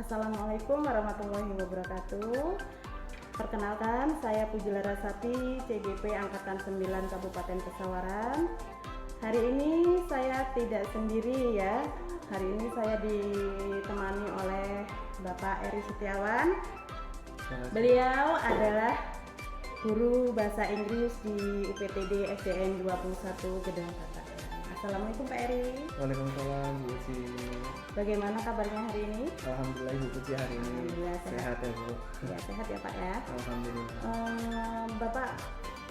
Assalamualaikum warahmatullahi wabarakatuh. Perkenalkan, saya Puji Larasati, CGP Angkatan 9 Kabupaten Pesawaran. Hari ini saya tidak sendiri ya. Hari ini saya ditemani oleh Bapak Eri Setiawan. Beliau adalah guru bahasa Inggris di UPTD SDN 21 Gedong Kata. Assalamualaikum Pak Eri. Waalaikumsalam Bu Uci. Bagaimana kabarnya hari ini? Alhamdulillah Bu Uci hari ini sehat ya Bu. Ya sehat ya Pak ya. Alhamdulillah. Bapak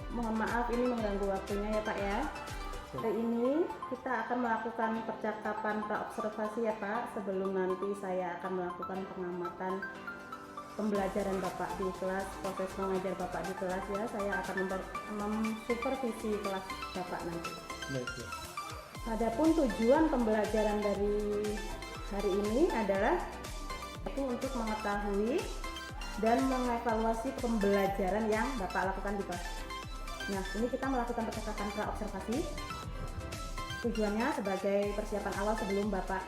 mohon maaf ini mengganggu waktunya ya Pak ya. Hari ini kita akan melakukan percakapan praobservasi ya Pak. Sebelum nanti saya akan melakukan pengamatan pembelajaran Bapak di kelas, proses mengajar Bapak di kelas ya. Saya akan memsupervisi kelas Bapak nanti. Baik Bu. Adapun tujuan pembelajaran dari hari ini adalah itu untuk mengetahui dan mengevaluasi pembelajaran yang Bapak lakukan di kelas. Nah, ini kita melakukan percakapan praobservasi. Tujuannya sebagai persiapan awal sebelum Bapak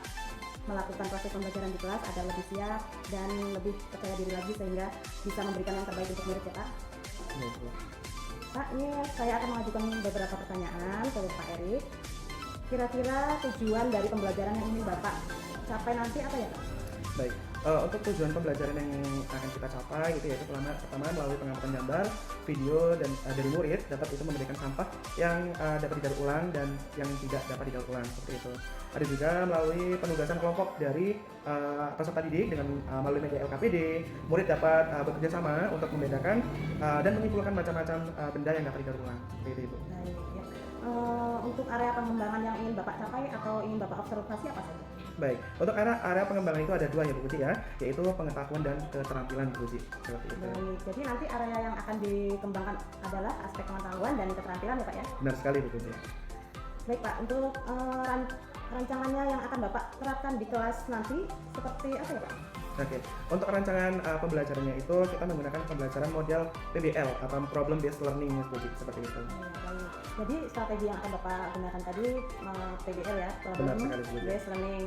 melakukan proses pembelajaran di kelas agar lebih siap dan lebih percaya diri lagi sehingga bisa memberikan yang terbaik untuk murid ya Pak. Baik Bu. Pak, ini saya akan mengajukan beberapa pertanyaan ke Pak Erik. Kira-kira tujuan dari pembelajaran yang ingin Bapak capai nanti apa ya Pak? Baik. Untuk tujuan pembelajaran yang akan kita capai itu yaitu pertama melalui pengamatan gambar, video dan dari murid dapat itu memberikan sampah yang dapat didaur ulang dan yang tidak dapat didaur ulang seperti itu. Ada juga melalui penugasan kelompok dari peserta didik dengan melalui media LKPD, murid dapat bekerja sama untuk membedakan dan menyimpulkan macam-macam benda yang dapat didaur ulang seperti itu. Baik, ya. Untuk area pengembangan yang ingin Bapak capai atau ingin Bapak observasi apa saja? Baik, untuk area pengembangan itu ada dua ya Bu Uci ya, yaitu pengetahuan dan keterampilan Bu Uci seperti itu. Baik, jadi nanti area yang akan dikembangkan adalah aspek pengetahuan dan keterampilan ya Pak ya? Benar sekali Bu Uci. Baik Pak, untuk rancangannya yang akan Bapak terapkan di kelas nanti seperti apa ya Pak? Oke, untuk rancangan pembelajarannya itu kita menggunakan pembelajaran model PBL atau Problem Based Learning Bu Uci seperti itu. Ya, baik. Jadi strategi yang akan Bapak gunakan tadi PBL ya, Benar sekali, Bu. Based Learning,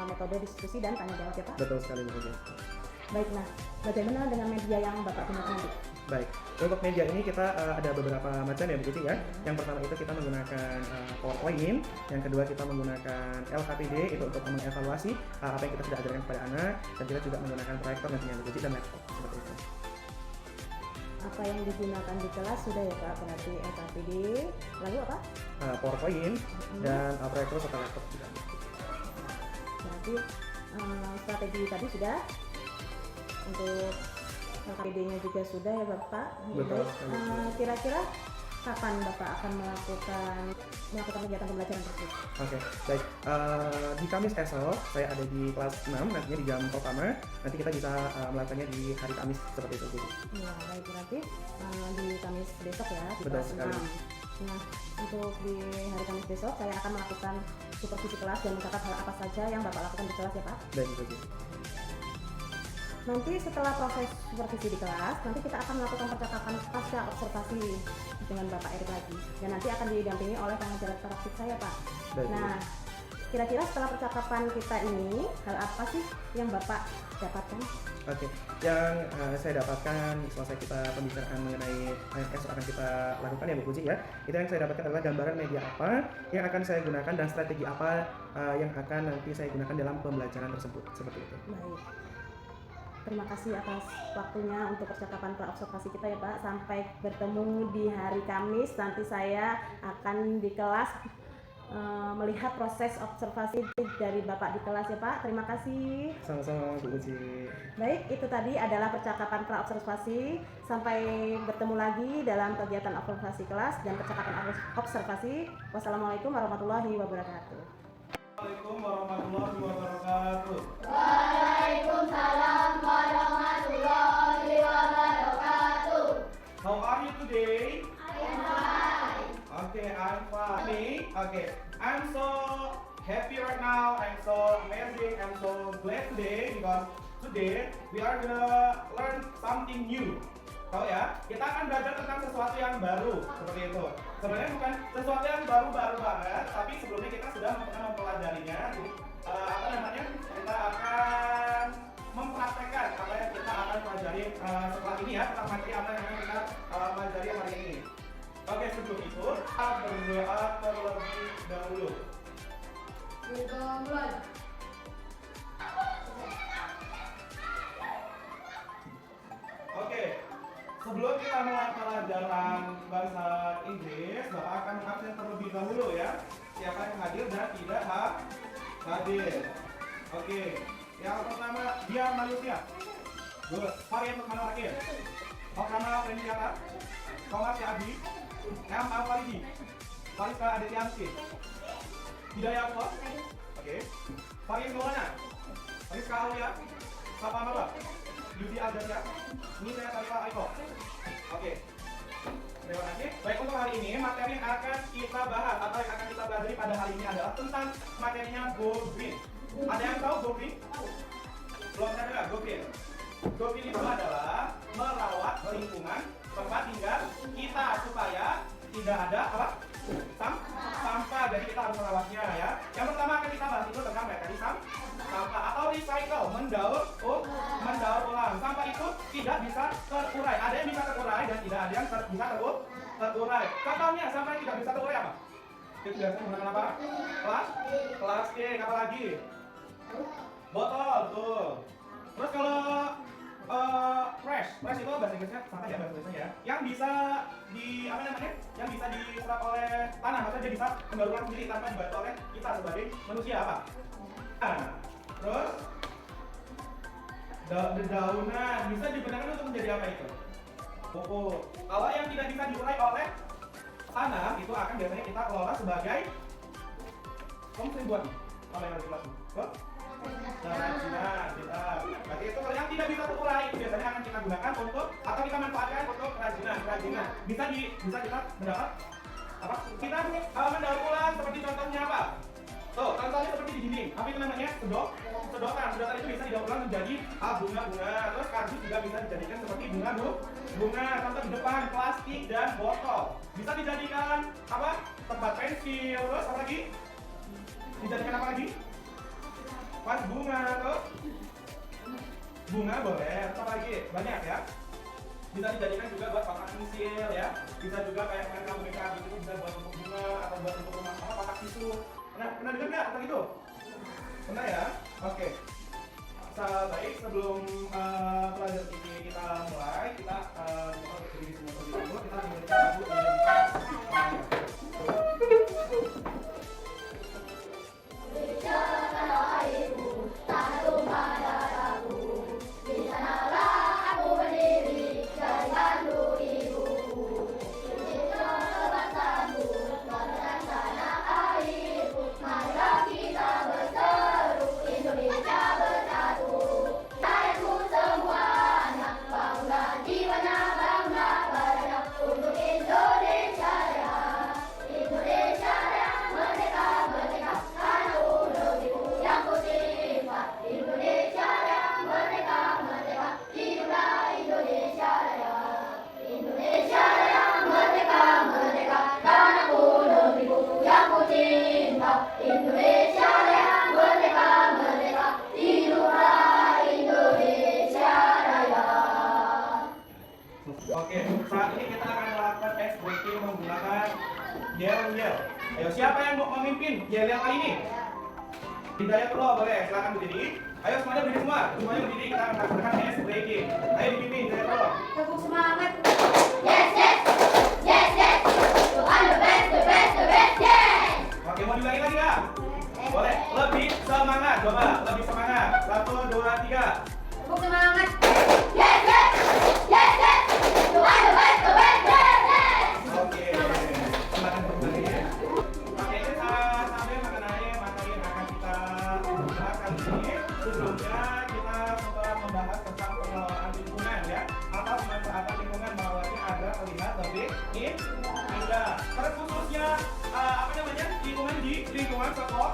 metode diskusi dan tanya jawab ya Pak? Betul sekali Bu Uci. Baik, nah bagaimana dengan media yang Bapak gunakan nanti? Baik, untuk media ini kita ada beberapa macam ya Bu Uci ya. Yang pertama itu kita menggunakan PowerPoint, yang kedua kita menggunakan LKPD itu untuk mengevaluasi apa yang kita sudah ajarkan kepada anak, dan kita juga menggunakan proyektor nantinya Bu Uci dan laptop seperti itu. Apa yang digunakan di kelas sudah ya Pak, berarti LKPD, lalu apa? PowerPoint dan proyektor serta laptop juga. Berarti strategi tadi sudah, untuk LKPD-nya juga sudah ya Bapak. Betul. Kira-kira kapan Bapak akan melakukan kegiatan pembelajaran tersebut? Oke, baik. Di Kamis esok saya ada di kelas 6, nantinya di jam pertama. Nanti kita bisa melakukannya di hari Kamis seperti itu. Ya, baik, berarti di Kamis besok ya, di Betul kelas sekali. 6. Nah, untuk di hari Kamis besok saya akan melakukan supervisi kelas dan mencatat hal apa saja yang Bapak lakukan di kelas ya Pak. Baik, Bu. Nanti setelah proses supervisi di kelas, nanti kita akan melakukan percakapan pasca observasi dengan Bapak Erik lagi. Dan nanti akan didampingi oleh pengajar praktik saya Pak. Baik, Nah, kira-kira setelah percakapan kita ini, hal apa sih yang Bapak dapatkan? Oke, yang saya dapatkan selesai kita pembicaraan mengenai yang esok akan kita lakukan ya Bu Puji ya. Itu yang saya dapatkan adalah gambaran media apa yang akan saya gunakan dan strategi apa yang akan nanti saya gunakan dalam pembelajaran tersebut seperti itu. Baik. Terima kasih atas waktunya untuk percakapan praobservasi kita ya Pak. Sampai bertemu di hari Kamis. Nanti saya akan di kelas melihat proses observasi dari Bapak di kelas ya Pak. Terima kasih. Sama-sama Bu Puji. Baik, itu tadi adalah percakapan praobservasi. Sampai bertemu lagi dalam kegiatan observasi kelas dan percakapan observasi. Wassalamualaikum warahmatullahi wabarakatuh. Assalamualaikum warahmatullahi wabarakatuh. Waalaikumsalam warahmatullahi wabarakatuh. How are you today? I am fine. Okay, I'm fine. Me? Okay, I'm so happy right now. I'm so amazing. I'm so glad today because today we are gonna learn something new. Tahu ya, kita akan belajar tentang sesuatu yang baru seperti itu. Sebenarnya bukan sesuatu yang baru-baru banget, tapi sebelumnya kita sudah pernah mempelajarinya. Jadi, apa namanya? Kita akan mempraktekkan apa yang kita akan pelajari setelah ini ya, tentang materi apa yang akan kita pelajari hari ini. Oke, sebelum itu kita berdoa terlebih dahulu. Oke, sebelum kita mulai pelajaran bahasa Inggris, Bapak akan mengabsen terlebih dahulu ya. Siapa yang hadir dan tidak hadir. Oke, yang pertama dia manusia. Good. Varian untuk mana lagi? Okana Prendiata, Thomas Abi, M. Alfaridi, Farisa Adityansi, Hidayah Allah. Oke. Varian Maulana, Rizka Aulia, Sapa Marwa, Yudi Aldasia, Nina Tarifa Aiko. Oke. Terima kasih. Baik, untuk hari ini materi yang akan kita bahas atau yang akan kita pelajari pada hari ini adalah tentang materinya Go Green. Ada yang tahu Go Green? Belum ada nggak Go Green? Go Green itu adalah merawat lingkungan tempat tinggal kita supaya tidak ada apa? Sampah. Jadi kita harus merawatnya ya. Yang pertama akan kita bahas itu tentang metode sampah atau recycle, mendaur ulang. Sampah itu tidak bisa terurai. Ada yang bisa terurai dan tidak ada yang bisa terurai. Contohnya sampah yang tidak bisa terurai apa? Itu biasanya menggunakan apa? Plastik. Apa lagi? Botol, tuh. Terus kalau fresh itu bahasa Inggrisnya sampah ya, bahasa Inggrisnya ya. Yang bisa yang bisa diserap oleh tanah, maksudnya dia bisa kembalikan sendiri tanpa dibantu oleh kita sebagai manusia apa? Nah, terus dedaunan bisa digunakan untuk menjadi apa itu? Pupuk. Kalau yang tidak bisa diurai oleh tanah itu akan biasanya kita kelola sebagai buat oleh kerajinan kita. Berarti itu kalau yang tidak bisa terurai itu biasanya akan kita gunakan untuk atau kita manfaatkan untuk kerajinan. Bisa kita mendapat apa? Kita mendaur ulang seperti contohnya apa? Tuh, contohnya seperti di dinding. Apa itu namanya? Sedotan. Sedotan itu bisa didaur ulang menjadi bunga-bunga. Terus kardus juga bisa dijadikan seperti bunga. Contoh di depan plastik dan botol. Bisa dijadikan apa? Tempat pensil. Terus apa lagi? Dijadikan apa lagi? Pas bunga tuh. Bunga boleh. Terus apa lagi? Banyak ya. Bisa dijadikan juga buat kotak pensil ya. Bisa juga kayak kamu itu bisa buat untuk bunga atau buat untuk rumah apa kotak tisu. Pernah dengar nggak tentang itu? Pernah ya? Oke. Baik, sebelum pelajaran ini kita mulai, kita buka berdiri semua terlebih dahulu. Kita mendengarkan lagu yel. Ayo, siapa yang mau memimpin yel yang kali ini? Hidayah Allah, boleh, silakan berdiri. Ayo semuanya berdiri semua. Semuanya berdiri, kita akan lakukan ice breaking. Ayo dipimpin Hidayah Allah. Tepuk semangat. Yes. You are the best, yes. Oke, mau diulangi lagi nggak? Boleh, lebih semangat, coba, lebih semangat. 1, 2, 3. Tepuk semangat. Yes. You are the best, yes. Oke, silakan kembali. Oke, kita sampai mengenai materi yang akan kita bahas kali ini. Sebelumnya kita sempat membahas tentang pengelolaan lingkungan ya, atau pemanfaatan lingkungan bahwasanya agar terlihat lebih indah. Terkhususnya lingkungan di lingkungan sekolah,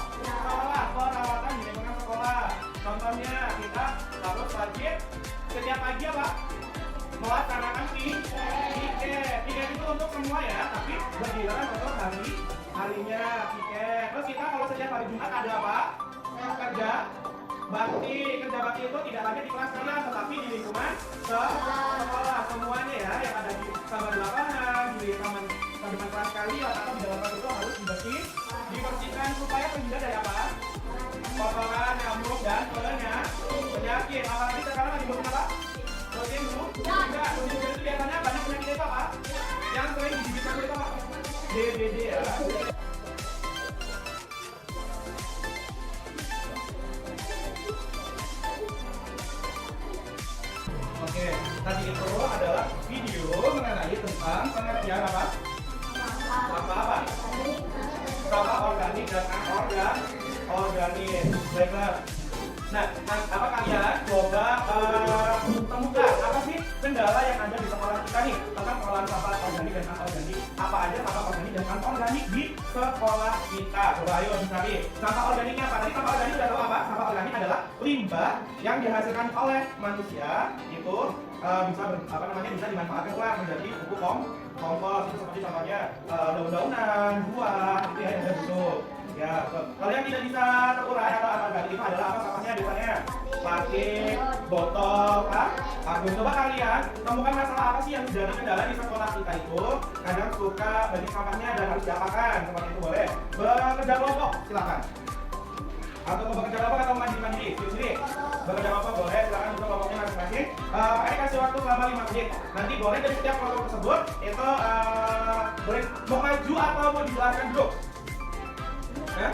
perawatan di lingkungan sekolah. Contohnya kita harus wajib setiap pagi apa? Melaksanakan piket itu untuk semua ya, tapi bergiliran untuk harinya piket. Terus kita kalau setiap hari Jumat ada apa? bakti, kerja bakti itu tidak hanya di kelas kalian, tetapi di lingkungan sekolah semuanya ya, yang ada di taman lapangan, di taman kelas kalian atau di dalam kelas itu harus dibersihkan supaya terhindar dari apa? Kotoran, nyamuk dan penyakit. Apalagi sekarang lagi musim apa? Musim hujan. Musim hujan itu biasanya banyak penyakit itu apa? Yang sering digigit itu apa? DBD ya. Oke, tadi itu adalah video mengenai tentang pengertian apa? Apa? Sampah organik dan anorganik. Baiklah. Nah, apa kalian coba temukan apa sih kendala yang ada di sekolah kita nih tentang pengolahan sampah organik dan anorganik? Apa aja sampah organik dan anorganik di sekolah kita? Coba ayo dicari. Sampah organiknya apa? Tadi sampah organik sudah tahu apa? Sampah organik adalah limbah yang dihasilkan oleh manusia itu bisa dimanfaatkan ulang menjadi pupuk kompos itu seperti contohnya daun-daunan, buah itu ya yang ada busuk. Ya, kalau yang tidak bisa terurai atau anorganik itu adalah apa sampahnya biasanya? Plastik, botol, kardus. Coba kalian temukan masalah apa sih yang jadi kendala di sekolah kita itu? Kadang suka banyak sampahnya dan harus diapakan seperti itu boleh. Bekerja kelompok silakan. Atau bekerja kelompok atau mandiri sendiri. Bekerja kelompok boleh, silakan untuk kelompoknya masing-masing. Pakai kasih waktu selama 5 menit. Nanti boleh dari setiap kelompok tersebut itu boleh mau maju atau mau dijelaskan dulu. Ya?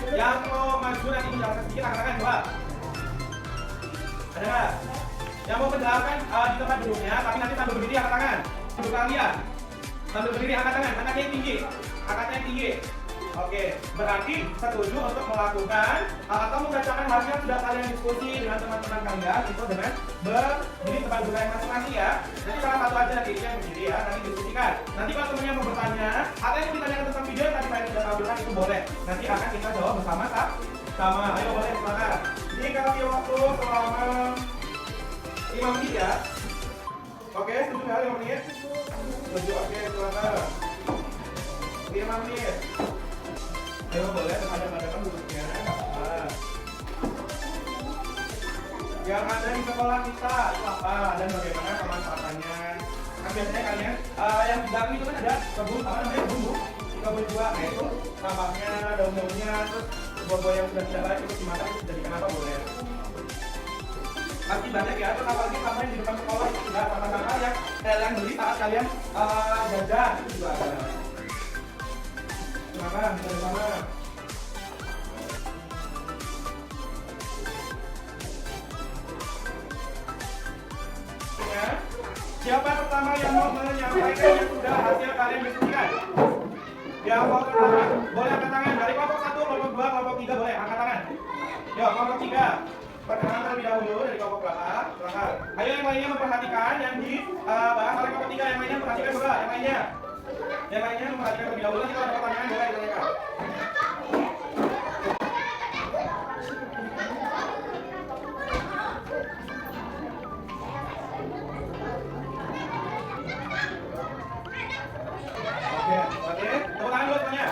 Yang mau maju nanti menjelaskan sedikit angkat-angkat coba. Ada nggak? Yang mau menjelaskan di tempat duduknya, tapi nanti sambil berdiri angkat tangan. Duduk kalian sambil berdiri angkat tangan, angkatnya yang tinggi, angkatnya yang tinggi. Oke, berarti setuju untuk melakukan atau membacakan hasil yang sudah kalian diskusi dengan teman-teman kalian itu dengan berdiri tempat duduk yang masing-masing ya. Jadi salah satu aja nanti yang berdiri ya, nanti diskusikan. Nanti kalau temannya mau bertanya, atau yang ditanyakan tentang video yang tadi saya sudah tampilkan itu boleh. Nanti akan kita jawab bersama sama. Ayo boleh silakan. Dikasih waktu selama 5 menit ya. Oke, setuju ya 5 menit? Setuju, oke silakan. 5 menit. Ayo boleh menghadap-hadapan duduknya, yang ada di sekolah kita itu apa dan bagaimana pemanfaatannya? Kan biasanya kalian yang di belakang itu kan ada kebun kebun buah, nah itu sampahnya, daun-daunnya, terus buah-buah yang sudah tidak layak itu dimakan itu dijadikan apa boleh? Pasti banyak ya, terus apalagi sampah yang di depan sekolah itu juga sampah-sampah yang kalian beli saat kalian jajan itu juga ada. Silakan dari sana. Siapa pertama yang mau menyampaikan yang sudah hasil kalian diskusikan? Yang mau pertama boleh angkat tangan. Dari kelompok 1, kelompok 2, kelompok 3 boleh angkat tangan. Yuk kelompok 3. Perkenalan terlebih dahulu dari kelompok belakang. Silakan. Ayo yang lainnya memperhatikan yang dibahas oleh kelompok 3. Yang lainnya memperhatikan juga. Yang lainnya memperhatikan terlebih dahulu. Nanti kalau ada pertanyaan boleh ditanyakan. Oke, tepuk tangan dulu semuanya.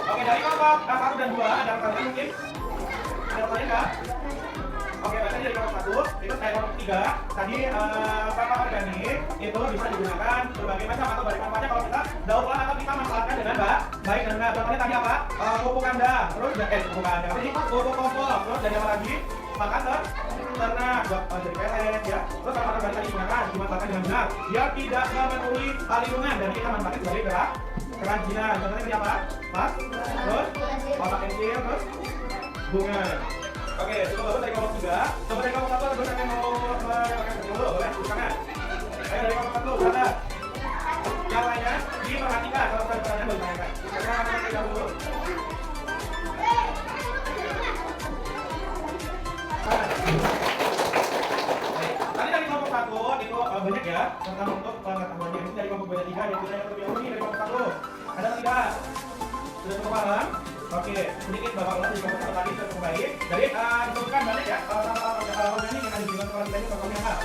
Oke, dari kelompok 1 dan 2 ada pertanyaan mungkin? Ada pertanyaan nggak? Oke, berarti dari kelompok 1 itu kelompok 3 tadi sampah organik itu bisa digunakan berbagai macam atau banyak manfaatnya kalau kita daur ulang atau kita manfaatkan dengan baik dan benar. Contohnya tadi apa? Pupuk kandang, terus pupuk kandang, pupuk kompos, terus dan apa lagi? Makan ternak buat jadi pelet ya. Terus sampah organik digunakan dimanfaatkan dengan benar. Dia tidak memenuhi lingkungan dan kita manfaatkan sebagai kerajinan. Contohnya tadi apa? Mas, terus otak pensil, terus bunga. Oke, coba bagus dari kelompok 3. Coba dari kelompok 1 ada dosen yang mau menyampaikan dulu, boleh silakan. Ayo dari kelompok 1 ada. Yang lainnya diperhatikan kalau ada pertanyaan boleh ditanyakan. Kita dulu. Tadi dari kelompok 1 itu banyak ya tentang untuk pengetahuannya. Ini dari kelompok 3 yang kita yang lebih dahulu nih dari kelompok 1. Ada tidak? Sudah cukup paham? Oke, sedikit bapak ulas dari kelompok 1 tadi sudah cukup baik. Jadi disebutkan banyak ya sampah organik organik yang ada di lingkungan sekolah kita ini contohnya apa?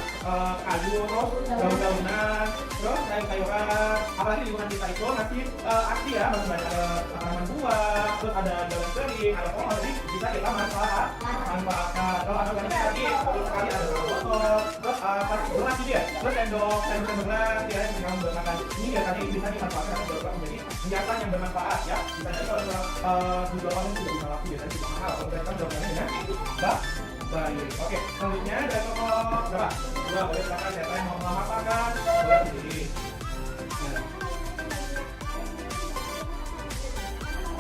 Kayu, terus daun-daunan, terus sayur-sayuran. Apalagi di lingkungan kita itu masih asli ya, masih banyak ada tanaman buah, terus ada daun kering, ada pohon, jadi bisa kita manfaatkan. Kalau ada organik tadi, terus sekali ada botol, terus plastik gelas gitu ya, terus sendok gelas ya yang kita menggunakan ini biasanya bisa dimanfaatkan atau dibuat menjadi hiasan yang bermanfaat ya. Bisa jadi kalau dijual orang tidak bisa laku biasanya juga mahal. Kalau kita jualnya dengan baik. Oke, selanjutnya dari toko berapa? 2, boleh silakan siapa yang mau memanfaatkan boleh sendiri.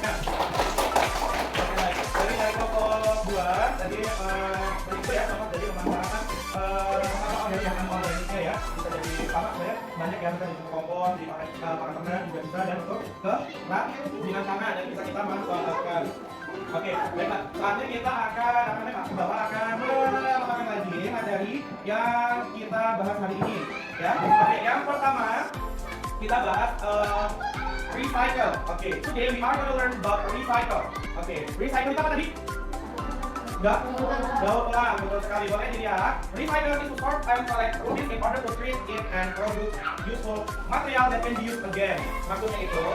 Nah, oke baik. Jadi dari toko 2 tadi itu ya sama dari memanfaatkan organiknya ya, bisa jadi sama sebenarnya banyak yang bisa dibuat kompos, dipakai pakan ternak juga bisa dan untuk ke kerajinan tangan dan bisa kita manfaatkan. Oke, baiklah. Saatnya kita akan Bapak akan melakukan lagi materi yang kita bahas hari ini ya. Oke, yang pertama kita bahas recycle. Oke, today we are going to learn about recycle. Oke, recycle itu apa tadi? Daur ulang, betul sekali. Boleh dilihat. Recycle is to sort and collect rubbish in order to treat it and produce useful material that can be used again. Maksudnya itu,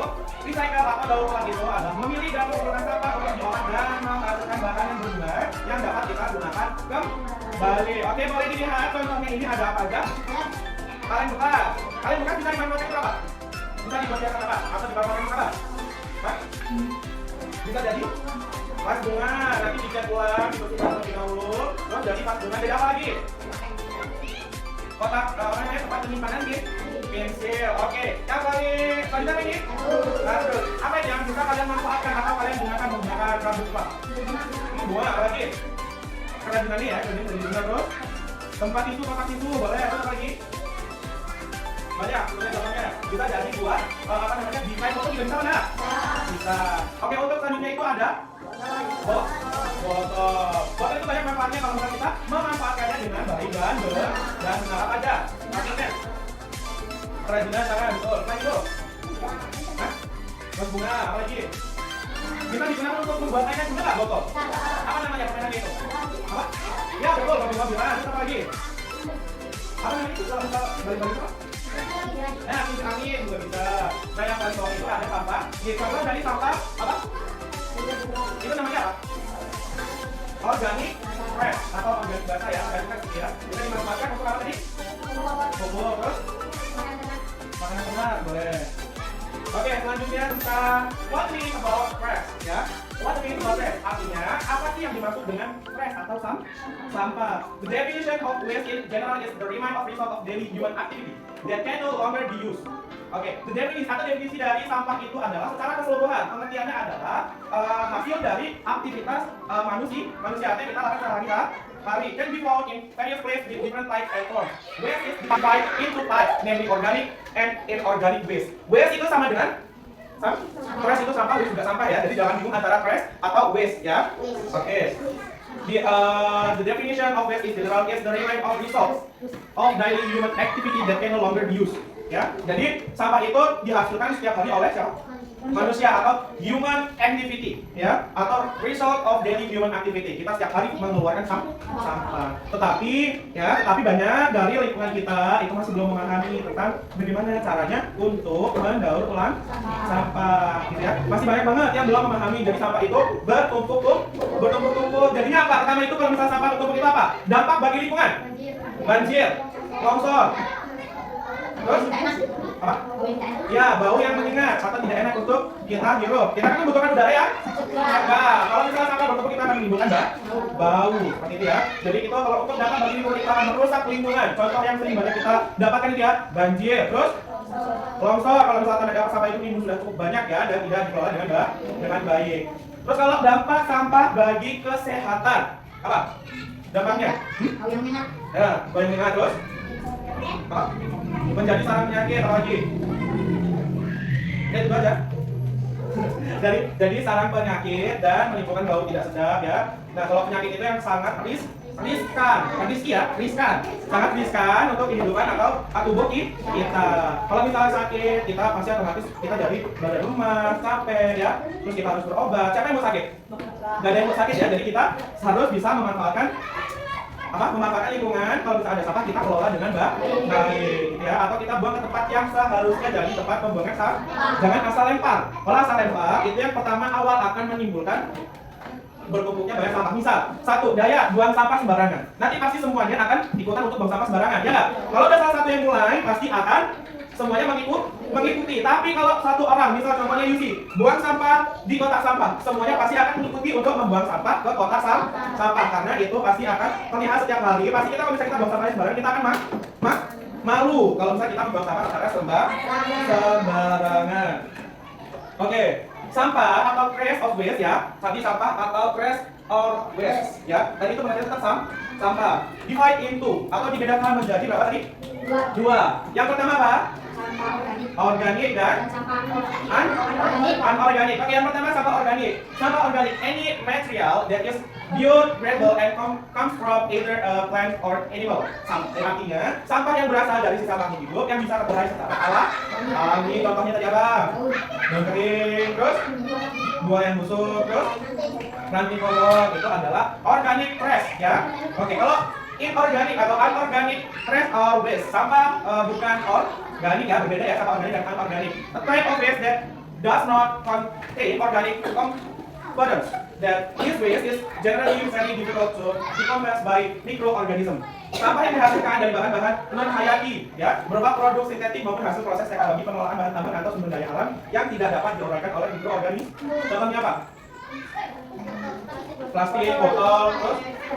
recycle atau daur ulang itu adalah memilih dan menggunakan sampah untuk diolah dan menghasilkan bahan yang berguna yang dapat kita gunakan kembali. Oke, boleh dilihat contohnya ini ada apa aja? Kaleng bekas bisa dimanfaatkan untuk apa? Bisa dibuatkan apa? Atau dimanfaatkan untuk apa? Hah? Bisa jadi vas bunga, nanti dicat ulang, dibersihkan terlebih dahulu, terus jadi vas bunga. Jadi apa lagi? Kotak tempat penyimpanan gitu. Pensil. Oke, yang paling selanjutnya ini rambut. Apa yang bisa kalian manfaatkan atau kalian gunakan menggunakan rambut pak? Bunga apa lagi? Kerajinan ini ya, jadi bunga terus. Tempat tisu, kotak tisu, boleh apa lagi? Banyak, contohnya bisa jadi buat desain foto juga bisa mana? Bisa. Oke, untuk selanjutnya itu ada botol itu banyak manfaatnya kalau misalnya kita memanfaatkannya dengan baik dan benar dan benar apa aja. Maksudnya kerajinan tangan, betul. Nah itu mas bunga, apa lagi? Kita digunakan untuk membuat mainan juga nggak botol? Apa namanya permainan itu? Apa? Ya betul, mobil-mobilan. Terus apa lagi? Apa namanya itu kalau misal balik-balik apa? Nah, angin juga bisa. Nah, yang paling bawah itu ada sampah. Contoh dari sampah apa? Itu namanya apa? Organic trash atau organik basah ya, organik trash ya. Bisa dimanfaatkan untuk apa tadi? Pupuk, terus makanan ternak, boleh. Oke, selanjutnya tentang what means about trash ya. What means about trash? Artinya apa sih yang dimaksud dengan trash atau sampah? The definition of waste in general is the remnant of result of daily human activity that can no longer be used. Oke, definisi dari sampah itu adalah secara keseluruhan pengertiannya adalah hasil dari aktivitas manusia yang kita lakukan sehari-hari can be found in various places with different types and forms. Waste is divided into types, namely organic and inorganic waste. Waste itu sama dengan trash itu sampah, waste juga sampah ya. Jadi jangan bingung antara trash atau waste ya. Oke. The definition of waste in general is the remnant of results of daily human activity that can no longer be used. Ya, jadi sampah itu dihasilkan setiap hari oleh siapa? Manusia atau human activity, ya, atau result of daily human activity. Kita setiap hari mengeluarkan sampah. Tetapi banyak dari lingkungan kita itu masih belum memahami tentang bagaimana caranya untuk mendaur ulang sampah, gitu ya. Masih banyak banget yang belum memahami jadi sampah itu bertumpuk-tumpuk. Jadinya apa? Pertama itu kalau misalnya sampah bertumpuk itu apa? Dampak bagi lingkungan? Banjir, longsor. Terus apa? Ya, bau yang menyengat atau tidak enak untuk kita hirup. Kita kan membutuhkan udara ya? Nah, kalau misalnya sampah bertumpuk kita akan menimbulkan bau seperti itu ya. Jadi itu kalau untuk dampak bagi lingkungan kita akan merusak lingkungan. Contoh yang sering banyak kita dapatkan itu ya, banjir, terus longsor. Kalau misalkan ada sampah itu timbul sudah cukup banyak ya dan tidak dikelola dengan baik. Terus kalau dampak sampah bagi kesehatan apa? Dampaknya? Ya, bau yang menyengat terus apa? Menjadi sarang penyakit apa lagi? Ya itu aja. Jadi sarang penyakit dan menimbulkan bau tidak sedap ya. Nah kalau penyakit itu yang sangat riskan, sangat riskan untuk kehidupan atau tubuh kita. Kalau misalnya sakit, kita pasti otomatis kita jadi badan lemas, capek ya. Terus kita harus berobat. Siapa yang mau sakit? Gak ada yang mau sakit ya. Jadi kita harus bisa memanfaatkan memanfaatkan lingkungan. Kalau misalnya ada sampah kita kelola dengan baik, gitu ya. Atau kita buang ke tempat yang seharusnya jadi tempat pembuangan sampah. Jangan asal lempar. Kalau asal lempar itu yang pertama awal akan menimbulkan berkumpulnya banyak sampah. Misal, satu, daya buang sampah sembarangan. Nanti pasti semuanya akan ikutan untuk buang sampah sembarangan, ya nggak? Kalau ada salah satu yang mulai, pasti akan semuanya mengikuti. Tapi kalau satu orang, misal contohnya Yusi, buang sampah di kotak sampah, semuanya pasti akan mengikuti untuk membuang sampah ke kotak sampah. Karena itu pasti akan terlihat setiap hari. Pasti kita kalau misalnya kita buang sampah sembarangan, kita akan malu kalau misalnya kita membuang sampah secara sembarangan. Oke. Sampah atau trash of waste ya. Tadi sampah atau trash or waste ya. Tadi itu berarti tetap sampah. Divide into atau dibedakan menjadi berapa tadi? Dua. Yang pertama apa? Sampah Organik dan sampah organik. anorganik. Oke, yang pertama sampah organik. Sampah organik any material that is biodegradable and comes from either a plant or animal. Artinya sampah yang berasal dari sisa makhluk hidup yang bisa terurai secara alami. Contohnya tadi apa? Daun kering, terus buah yang busuk, terus ranting kolong, itu adalah organic trash ya. Oke, kalau inorganic atau unorganic trash or waste, sampah bukan organik ya, berbeda ya sampah organik dan unorganic. A type of waste that does not contain organic components. That this waste is generally very difficult to decompose by microorganism. Sampah yang dihasilkan dari bahan-bahan non-hayati ya, berupa produk sintetik maupun hasil proses teknologi pengelolaan bahan tambahan atau sumber daya alam yang tidak dapat diuraikan oleh mikroorganisme. Contohnya apa? Plastik, botol,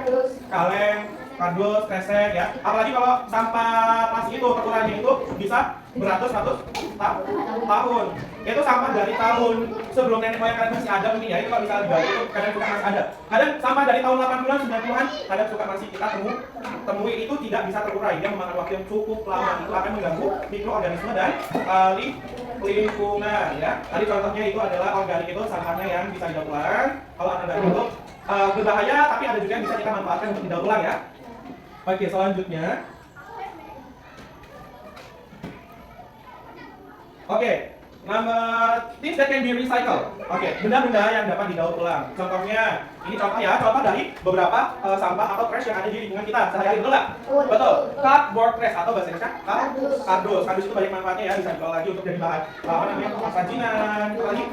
terus kaleng, kardus, kresek ya. Apalagi kalau sampah plastik itu perkurangnya itu bisa beratus-ratus tahun. Itu sampah dari tahun sebelum nenek moyang kalian masih ada mungkin ya. Itu kalau misalnya dari itu kadang suka masih ada. Kadang sampah dari tahun 80-an, 90-an kadang suka masih kita temui itu tidak bisa terurai. Dia memakan waktu yang cukup lama, itu akan mengganggu mikroorganisme dan lingkungan ya. Tadi contohnya itu adalah organik, itu sampahnya yang bisa didaur ulang. Kalau anorganik itu berbahaya, tapi ada juga yang bisa kita manfaatkan untuk didaur ulang ya. Oke, selanjutnya. Oke, number things that can be recycled. Oke, benda-benda yang dapat didaur ulang. Contohnya, ini contoh ya, contoh dari beberapa sampah atau trash yang ada di lingkungan kita sehari-hari, betul nggak? Betul. Cardboard trash atau bahasa Indonesia kardus. Kardus itu banyak manfaatnya ya, bisa diolah lagi untuk jadi bahan apa namanya, kerajinan, apa lagi?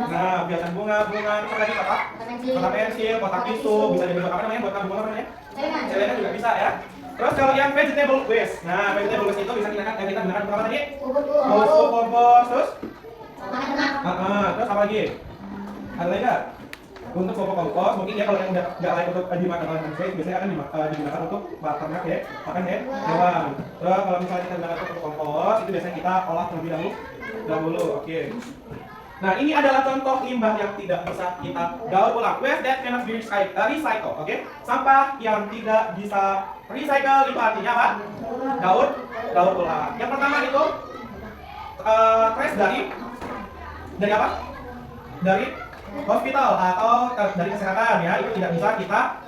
Nah, biasan bunga, apa lagi apa? Kotak pensil, kotak tisu, bisa jadi apa namanya, buat tabung apa namanya? Celengan juga bisa ya. Terus kalau yang vegetable waste, nah vegetable waste itu bisa kita gunakan untuk apa tadi? Kompos, terus? Terus apa lagi? Ada lagi nggak? Untuk popok kompos, mungkin ya kalau yang udah nggak layak untuk dimakan oleh manusia, biasanya akan digunakan untuk ternak ya, makan ya, hewan. Terus kalau misalnya kita gunakan untuk kompos, itu biasanya kita olah terlebih dahulu. Oke. Nah, ini adalah contoh limbah yang tidak bisa kita daur ulang. Waste that cannot be recycled. Oke? Sampah yang tidak bisa recycle itu artinya apa? Daur ulang. Yang pertama itu trash dari apa? Dari hospital atau dari kesehatan ya. Itu tidak bisa kita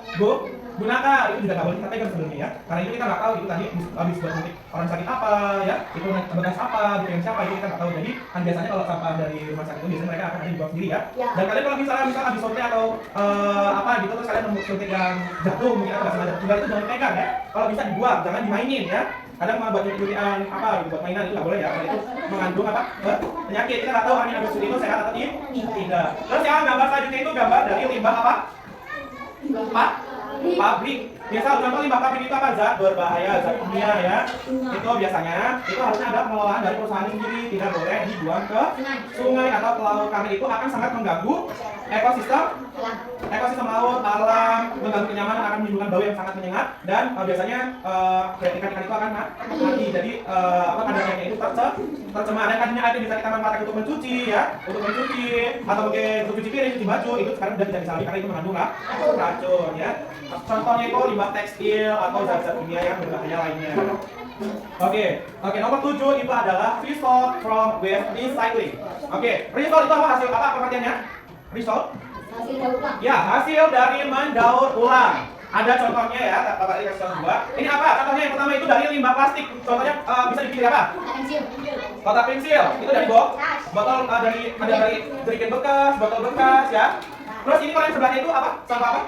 gunakan. Itu juga nggak boleh kita pegang sebenarnya ya. Karena itu kita nggak tahu itu tadi habis buat nanti orang sakit apa ya, itu bekas apa, gitu yang siapa, itu kita nggak tahu. Jadi kan biasanya kalau sampah dari rumah sakit itu biasanya mereka akan dibuang sendiri ya. Dan kalian kalau misalnya habis suntik atau apa gitu, terus kalian nemu suntik yang jatuh mungkin atau nggak sengaja juga, itu jangan pegang ya. Kalau bisa dibuang, jangan dimainin ya. Kadang malah buat nyucian apa gitu, buat mainan itu nggak boleh ya, karena itu mengandung apa? Penyakit. Kita nggak tahu orang yang habis suntik itu sehat atau tidak. Terus yang gambar selanjutnya itu gambar dari limbah apa? Pabrik. Misal contoh limbah pabrik itu apa? Zat berbahaya, zat kimia ya. Itu biasanya itu harusnya ada pengelolaan dari perusahaan sendiri, tidak boleh dibuang ke sungai atau ke laut, karena itu akan sangat mengganggu ekosistem laut, alam, mengganggu kenyamanan, akan menimbulkan bau yang sangat menyengat, dan biasanya ikan-ikan itu akan mati. Jadi kadarnya itu tercemar, dan kadangnya ada bisa kita manfaatkan untuk mencuci ya, atau mungkin untuk cuci piring, cuci baju, itu sekarang sudah tidak bisa lagi karena itu mengandung racun ya. Contohnya itu limbah tekstil atau zat-zat kimia yang berbahaya lainnya. Oke, nomor 7 itu adalah result from waste recycling. Oke, result itu apa? Hasil apa pengertiannya? Result? Hasil daur ulang. Ya, hasil dari mendaur ulang. Ada contohnya ya, Bapak kasih contoh dua. Ini apa? Contohnya yang pertama itu dari limbah plastik. Contohnya bisa dipilih apa? Kotak pensil. Itu dari botol dari jerigen bekas, botol bekas ya. Terus ini kalau yang sebelahnya itu apa? Sampah apa?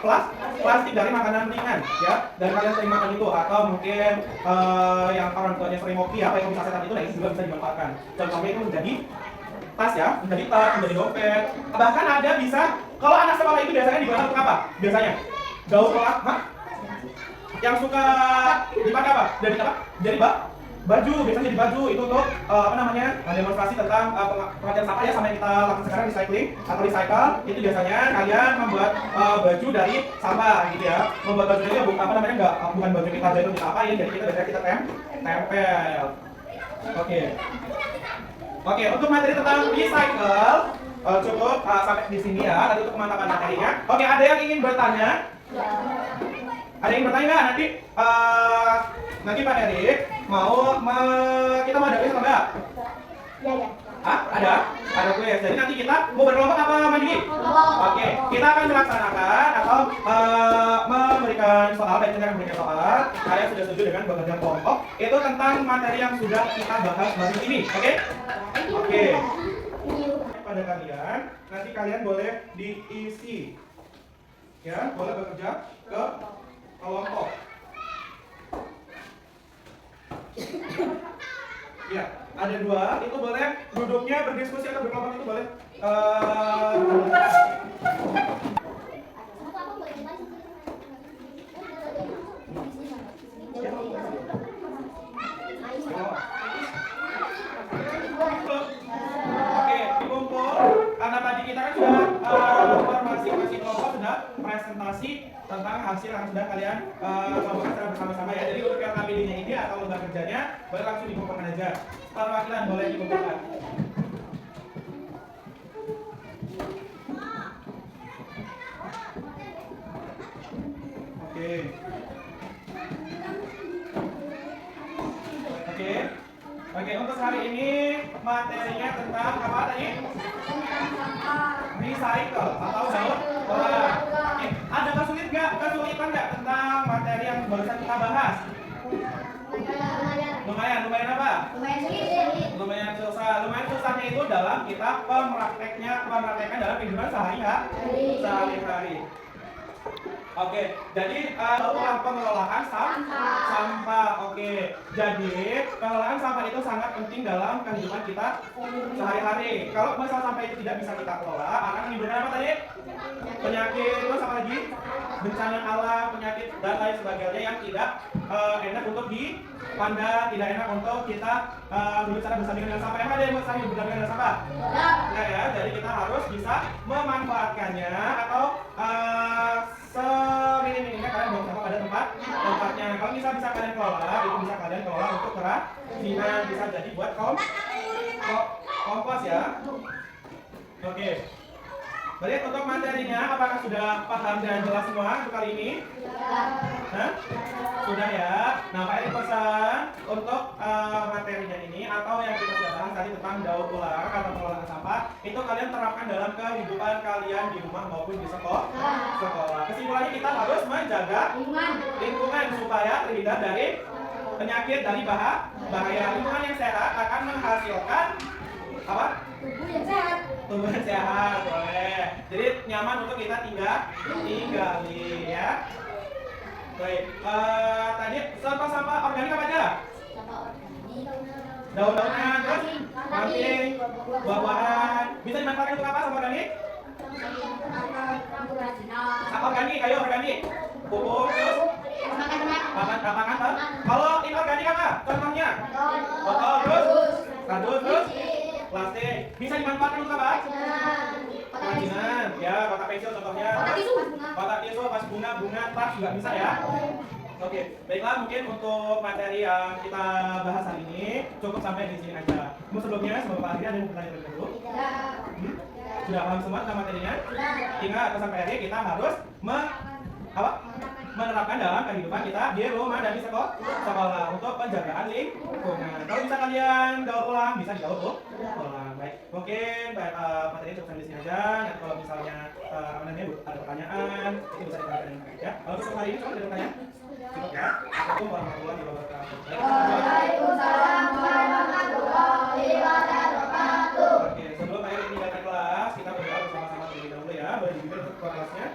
plastik dari makanan ringan ya, dan kalian sering makan itu, atau mungkin yang orang tuanya sering ngopi ya, kayak kopi sasetan itu, nah itu juga bisa dimanfaatkan. Contohnya itu menjadi tas ya, menjadi tas, menjadi dompet, bahkan ada bisa, kalau anak sekolah itu biasanya digunakan untuk apa? Biasanya daur ulang, yang suka dipakai apa? Jadi apa? Jadi baju, biasanya jadi baju itu untuk demonstrasi tentang pengerjaan sampah ya, sama yang kita lakukan sekarang, recycling atau recycle. Itu biasanya kalian membuat baju dari sampah gitu ya, membuat baju itu bukan baju kita aja itu kita apain, jadi kita tempel. Oke, untuk materi tentang recycle cukup sampai di sini ya, nanti untuk kemantapan materinya. Oke, ada yang ingin bertanya? Ada yang bertanya nggak? Nanti Pak Erik kita mau ada kuis atau enggak? Ya. Ada kuis. Jadi nanti kita mau berkelompok apa mandiri? Oke, kita akan melaksanakan atau memberikan soal, baik dengan memberikan soal. Kalian sudah setuju dengan bekerja kelompok? Itu tentang materi yang sudah kita bahas hari ini. Oke. Pada kalian, nanti kalian boleh diisi. Ya, boleh bekerja ke kelompok. Ya, ada 2, itu boleh duduknya berdiskusi atau berkelompok, itu boleh Oke, dikumpul. Karena tadi kita kan sudah masing-masing kelompok sudah presentasi tentang hasil yang sudah kalian lakukan secara bersama-sama ya. Jadi untuk yang KBD-nya ini atau lembar kerjanya boleh langsung dikumpulkan aja. Perwakilan boleh dikumpulkan. Oke, untuk hari ini materinya tentang apa tadi? Recycle atau daur ulang. Ada kesulitan nggak tentang materi yang barusan kita bahas? Lumayan apa? Lumayan susah. Lumayan susahnya itu dalam kita pemraktekan dalam kehidupan sehari-hari. Oke, jadi pengelolaan sampah. Oke, jadi pengelolaan sampah itu sangat penting dalam kehidupan kita sehari-hari. Kalau masalah sampah itu tidak bisa kita kelola, akan menimbulkan apa tadi? Penyakit, terus apa lagi? Bencana alam, penyakit dan lain sebagainya yang tidak enak untuk dipandang, tidak enak untuk kita berbicara bersama dengan sampah. Emang ada yang mustahil berbicara dengan sampah? Enggak ya, jadi kita harus bisa memanfaatkannya atau seminim-minimnya kalian buang sampah pada tempatnya. Kalau bisa kalian kelola, itu bisa kalian kelola untuk kerajinan, bisa jadi buat kompos ya. Oke. Berarti untuk materinya apakah sudah paham dan jelas semua untuk kali ini? Sudah ya. Nah, Pak Erik pesan untuk materinya ini atau yang kita sudah bahas tadi tentang daur ulang atau pengelolaan sampah, itu kalian terapkan dalam kehidupan kalian di rumah maupun di sekolah. Kesimpulannya kita harus menjaga lingkungan supaya terhindar dari penyakit, dari bahaya. Lingkungan yang sehat akan menghasilkan apa? Tubuh yang sehat, boleh. Jadi nyaman untuk kita tinggali ya. Baik, tadi sampah organik apa aja? Daun-daunan, terus ranting, buah-buahan. Bisa dimanfaatkan untuk apa sampah organik? Sampah organik, kayu organik, pupuk, terus pakan. Kalau inorganik apa? Contohnya? Botol, terus kardus, terus plastik. Bisa dimanfaatkan untuk apa? Kerajinan, ya, kotak pensil contohnya. Kotak tisu, vas bunga, tas juga bisa ya. Oke, baiklah, mungkin untuk materi yang kita bahas hari ini cukup sampai di sini aja. Sebelumnya, semoga Pak Adri ada yang bertanya terlebih dahulu. Sudah paham semua tentang materinya? Ingat, pesan Pak Adri, kita harus menerapkan dalam kehidupan kita di rumah dan di sekolah untuk penjagaan lingkungan. Kalau bisa kalian daur ulang, bisa didaur ulang. Baik, mungkin materi cukup sampai di sini aja. Dan kalau misalnya ada pertanyaan, itu bisa ditanyakan ya. Kalau untuk hari ini cukup ada pertanyaan? Cukup ya. Assalamualaikum warahmatullahi wabarakatuh. Waalaikumsalam warahmatullahi wabarakatuh. Oke, sebelum Pak Erik meninggalkan kelas, kita berdoa bersama-sama terlebih dahulu ya. Boleh dipimpin untuk kelasnya.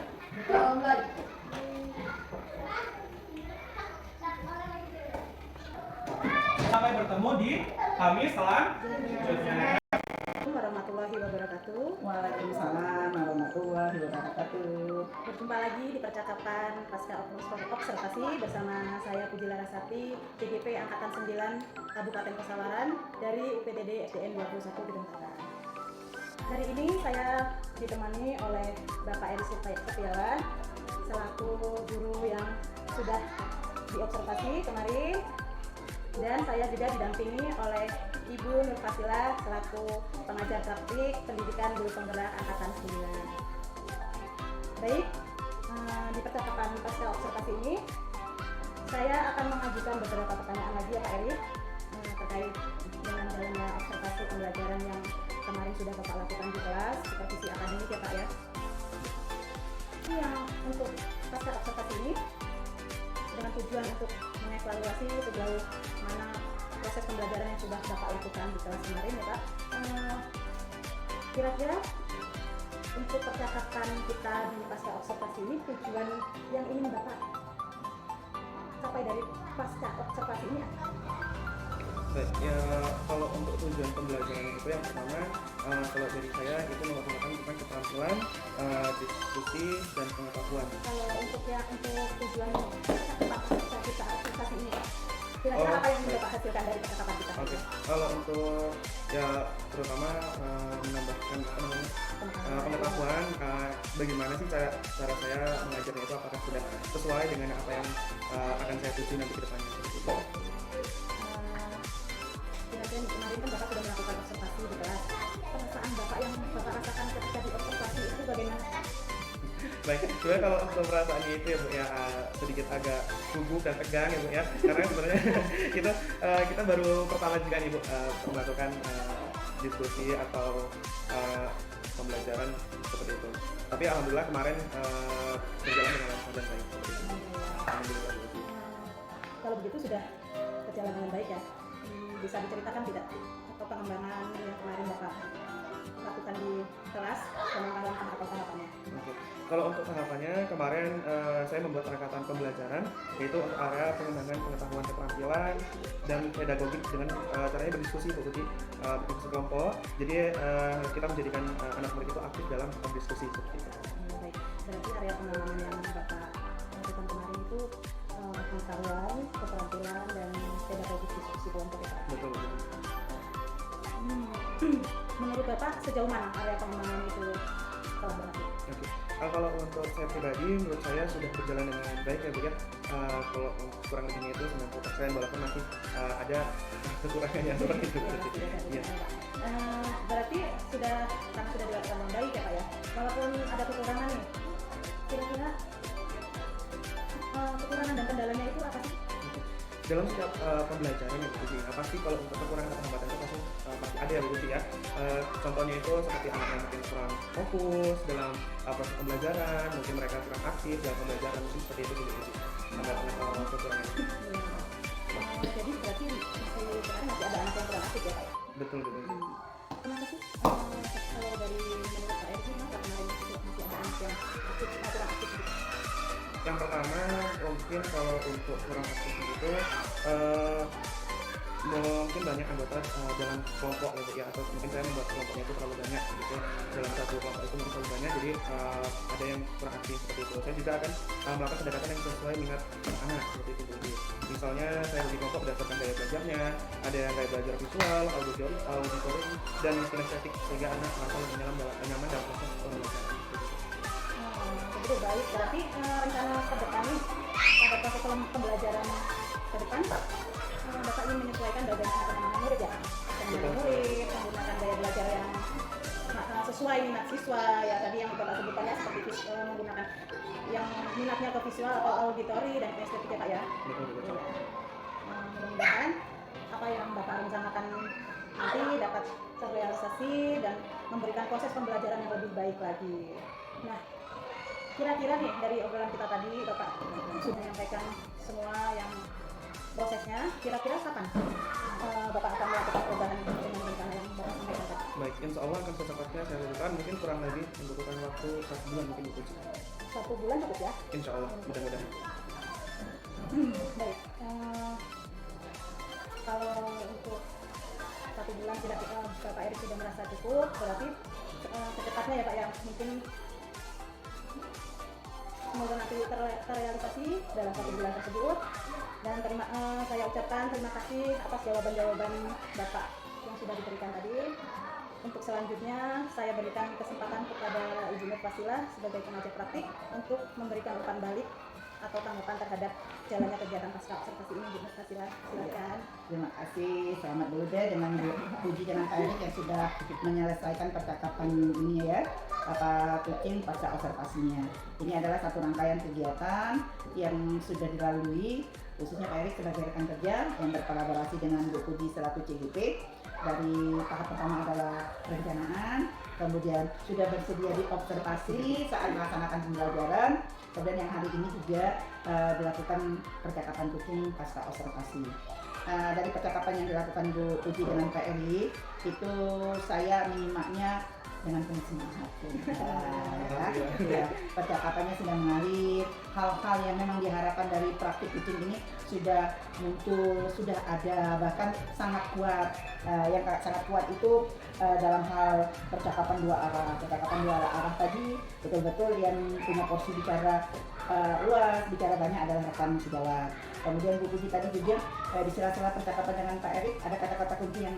Sampai bertemu di Kamis selanjutnya. Warahmatullahi wabarakatuh. Waalaikumsalam warahmatullahi wabarakatuh. Berjumpa lagi di percakapan pasca observasi bersama saya Puji Larasati, CGP Angkatan 9 Kabupaten Pesawaran dari UPTD SDN 21 Gedung Kata. Hari ini saya ditemani oleh Bapak Eri Setiawan selaku guru yang sudah diobservasi kemarin, dan saya juga didampingi oleh Ibu Nur Fasila selaku pengajar praktik pendidikan guru penggerak Angkatan 9. Baik, di percakapan pasca observasi ini saya akan mengajukan beberapa pertanyaan lagi ya Pak Eri terkait dengan jalannya observasi pembelajaran yang kemarin sudah Bapak lakukan di kelas supervisi akademik ya Pak ya. Yang untuk pasca observasi ini dengan tujuan untuk mengevaluasi sejauh mana proses pembelajaran yang sudah Bapak lakukan di kelas kemarin ya Pak. Kira-kira untuk percakapan kita di pasca observasi ini, tujuan yang ingin Bapak capai dari pasca observasi ini apa? Baik, ya kalau untuk tujuan pembelajaran itu yang pertama, kalau dari saya itu mengutamakan tentang keterampilan, diskusi dan pengetahuan. Kalau untuk tujuan pasca kita observasi ini, kira-kira apa yang ingin Bapak hasilkan dari percakapan kita? Oke, kalau untuk ya terutama menambahkan pengetahuan, bagaimana sih cara saya mengajarnya itu, apakah sudah sesuai dengan apa yang akan saya tuju nanti ke depannya seperti itu. Kira-kira kemarin kan Bapak sudah melakukan observasi di kelas. Perasaan Bapak yang Bapak rasakan ketika di observasi itu bagaimana? Baik, sebenarnya kalau untuk perasaannya itu ya Bu ya, sedikit agak gugup dan tegang ya Bu ya, karena sebenarnya kita baru pertama juga nih Bu melakukan diskusi atau pembelajaran seperti itu. Tapi alhamdulillah kemarin berjalan dengan lancar dan baik seperti itu. Alhamdulillah. Kalau begitu sudah berjalan dengan baik ya. Bisa diceritakan tidak atau pengembangan yang kemarin Bapak lakukan di kelas, pengembangan atau tahapannya? Oke. Kalau untuk tahapannya kemarin saya membuat rangkaian pembelajaran yaitu untuk area pengembangan pengetahuan keterampilan dan pedagogik dengan caranya berdiskusi Bu Putih, berdiskusi kelompok. Jadi kita menjadikan anak murid itu aktif dalam berdiskusi seperti itu. Baik, berarti area pengembangan yang Bapak lakukan kemarin itu pengetahuan, keterampilan dan pedagogik diskusi kelompok ya Pak? Betul. Menurut Bapak sejauh mana area pengembangan itu telah berhasil? Oke. Kalau untuk saya pribadi, menurut saya sudah berjalan dengan baik ya Bu ya. Kalau kurang lebihnya itu 90%, walaupun masih ada kekurangannya seperti itu. Iya. Berarti karena sudah dilakukan dengan baik ya Pak ya. Walaupun ada kekurangan nih, kira-kira kekurangan dan kendalanya itu apa sih? Dalam setiap pembelajaran ya Bu Putih, pasti kalau untuk kekurangan atau hambatan itu pasti ada ya Bu Putih ya. Contohnya itu seperti anak-anak mungkin kurang fokus dalam proses pembelajaran, mungkin mereka kurang aktif dalam pembelajaran, mungkin seperti itu Bu Putih. Ada kekurangan. Jadi berarti sekarang masih ada anak yang kurang aktif ya Pak ya? Betul. Kenapa sih? Kalau dari menurut Pak Eri, kenapa kemarin masih ada anak yang aktif, kurang aktif gitu? Yang pertama mungkin kalau untuk kurang aktif itu mungkin banyak anggota dalam kelompok ya Bu ya, atau mungkin saya membuat kelompoknya itu terlalu banyak gitu. Dalam satu kelompok itu mungkin terlalu banyak, jadi ada yang kurang aktif seperti itu. Saya juga akan melakukan pendekatan yang sesuai minat anak seperti itu. Jadi misalnya saya bagi kelompok berdasarkan gaya belajarnya, ada yang gaya belajar visual, auditori dan kinestetik, sehingga anak merasa lebih nyaman dalam proses pembelajaran. Jadi baik, berarti rencana ke depan nih pada proses pembelajaran ke depan Bapak ingin menyesuaikan bagaimana anak-anak murid ya, dengan murid menggunakan gaya belajar yang sesuai minat siswa ya, tadi yang Bapak sebutkan ya, seperti menggunakan yang minatnya ke visual atau auditori dan estetik ya Pak ya. Betul. Mudah-mudahan apa yang Bapak rencanakan nanti dapat terrealisasi dan memberikan proses pembelajaran yang lebih baik lagi. Nah, kira-kira nih dari obrolan kita tadi Bapak sudah menyampaikan semua yang prosesnya, kira-kira kapan Bapak akan melakukan perubahan dengan rencana yang Bapak sampaikan tadi? Baik, insya Allah akan secepatnya saya lakukan, mungkin kurang lebih membutuhkan waktu 1 bulan mungkin Bu. 1 bulan cukup ya? Insya Allah, mudah-mudahan. Baik, kalau untuk 1 bulan tidak Bapak Erik sudah merasa cukup, berarti secepatnya ya Pak ya, mungkin semoga nanti terrealisasi dalam 1 bulan tersebut. Dan saya ucapkan terima kasih atas jawaban-jawaban Bapak yang sudah diberikan tadi. Untuk selanjutnya saya berikan kesempatan kepada Ibu Nur Fasilah sebagai pengajar praktik untuk memberikan umpan balik atau tanggapan terhadap jalannya kegiatan pasca observasi ini. Bu Nur Fasilah, silakan. Terima kasih. Selamat dulu deh dengan Bu Puji dengan Pak Erik yang sudah menyelesaikan percakapan ini ya, apa kucing pasca observasinya. Ini adalah satu rangkaian kegiatan yang sudah dilalui, khususnya Pak Erik sebagai rekan kerja yang berkolaborasi dengan Bu Puji selaku CGP. Dari tahap pertama adalah perencanaan, kemudian sudah bersedia di observasi saat melaksanakan pembelajaran, kemudian yang hari ini juga dilakukan percakapan kucing pasca observasi. Dari percakapan yang dilakukan Bu Puji dengan Pak Erik itu saya menyimaknya dengan penuh semangat. Percakapannya sudah mengalir, hal-hal yang memang diharapkan dari praktik kucing ini sudah muncul, sudah ada, bahkan sangat kuat. Yang sangat kuat itu dalam hal percakapan dua arah. Percakapan dua arah tadi betul-betul yang punya porsi bicara luas, bicara banyak adalah rekan sejawat. Kemudian Bu Puji tadi juga di sela-sela percakapan dengan Pak Erik ada kata-kata kunci yang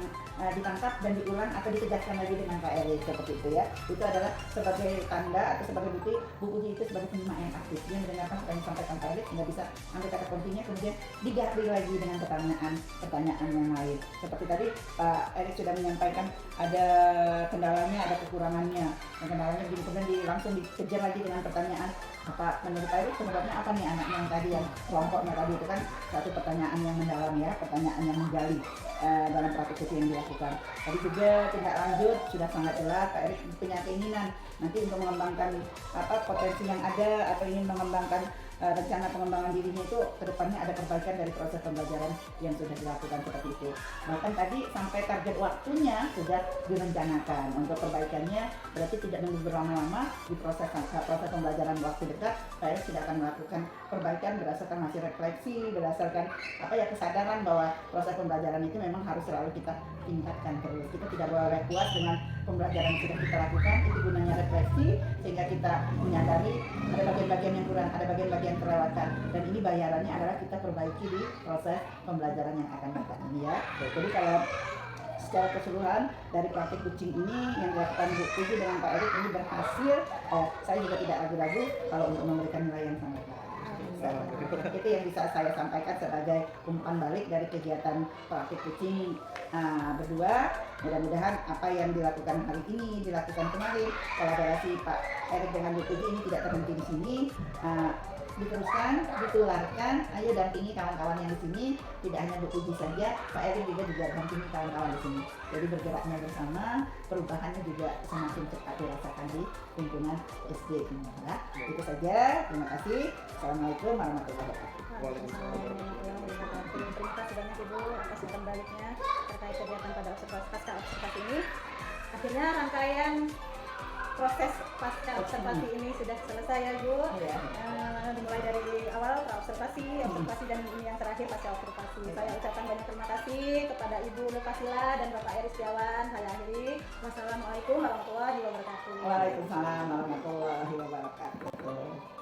ditangkap dan diulang atau ditegaskan lagi dengan Pak Erik seperti itu ya. Itu adalah sebagai tanda atau sebagai bukti Bu Puji itu sebagai penyimak yang aktif. Dia mendengarkan apa yang disampaikan Pak Erik sehingga bisa ambil kata kuncinya, kemudian digali lagi dengan pertanyaan yang lain. Seperti tadi Pak Erik sudah menyampaikan ada kendalanya, ada kekurangannya. Dan kendalanya begini, kemudian langsung dikejar lagi dengan pertanyaan, apa menurut Pak Erik penyebabnya apa nih anaknya yang tadi, yang kelompoknya tadi itu kan satu pertanyaan yang mendalam ya, pertanyaan yang menggali dalam praktik kucing yang dilakukan. Tadi juga tindak lanjut sudah sangat jelas Pak Erik punya keinginan nanti untuk mengembangkan potensi yang ada atau ingin mengembangkan rencana pengembangan dirinya itu kedepannya ada perbaikan dari proses pembelajaran yang sudah dilakukan seperti itu. Bahkan tadi sampai target waktunya sudah direncanakan untuk perbaikannya, berarti tidak menunggu berlama-lama di proses pembelajaran waktu dekat. Saya sudah akan melakukan perbaikan berdasarkan hasil refleksi, berdasarkan kesadaran bahwa proses pembelajaran itu memang harus selalu kita tingkatkan terus. Kita tidak boleh puas dengan pembelajaran yang sudah kita lakukan, itu gunanya refleksi sehingga kita menyadari ada bagian-bagian yang kurang, ada bagian-bagian yang terlewatkan, dan ini bayarannya adalah kita perbaiki di proses pembelajaran yang akan datang ini ya. Jadi kalau secara keseluruhan dari praktik kucing ini yang dilakukan Bu Puji dengan Pak Erik ini berhasil, saya juga tidak ragu-ragu kalau untuk memberikan nilai yang sangat baik. Itu yang bisa saya sampaikan sebagai umpan balik dari kegiatan praktik kucing berdua. Mudah-mudahan apa yang dilakukan hari ini, dilakukan kemarin, kolaborasi Pak Erik dengan Bu Puji ini tidak terhenti di sini. Diteruskan, ditularkan, ayo dampingi kawan-kawan yang di sini, tidak hanya Bu Puji saja, Pak Erik juga dampingi kawan-kawan di sini. Jadi bergeraknya bersama, perubahannya juga semakin cepat dirasakan di lingkungan SD ini. Ya. Itu saja, terima kasih. Assalamualaikum warahmatullahi wabarakatuh. Waalaikumsalam warahmatullahi wabarakatuh. Terima kasih banyak Ibu atas umpan baliknya terkait kegiatan pada pasca observasi ini. Akhirnya rangkaian proses pasca observasi ini sudah selesai ya Bu. Dimulai dari awal observasi dan ini yang terakhir pasca observasi. Saya ucapkan banyak terima kasih kepada Ibu Nur Fasilah dan Bapak Erik Setiawan. Saya akhiri. Wassalamualaikum warahmatullahi wabarakatuh. Waalaikumsalam warahmatullahi wabarakatuh.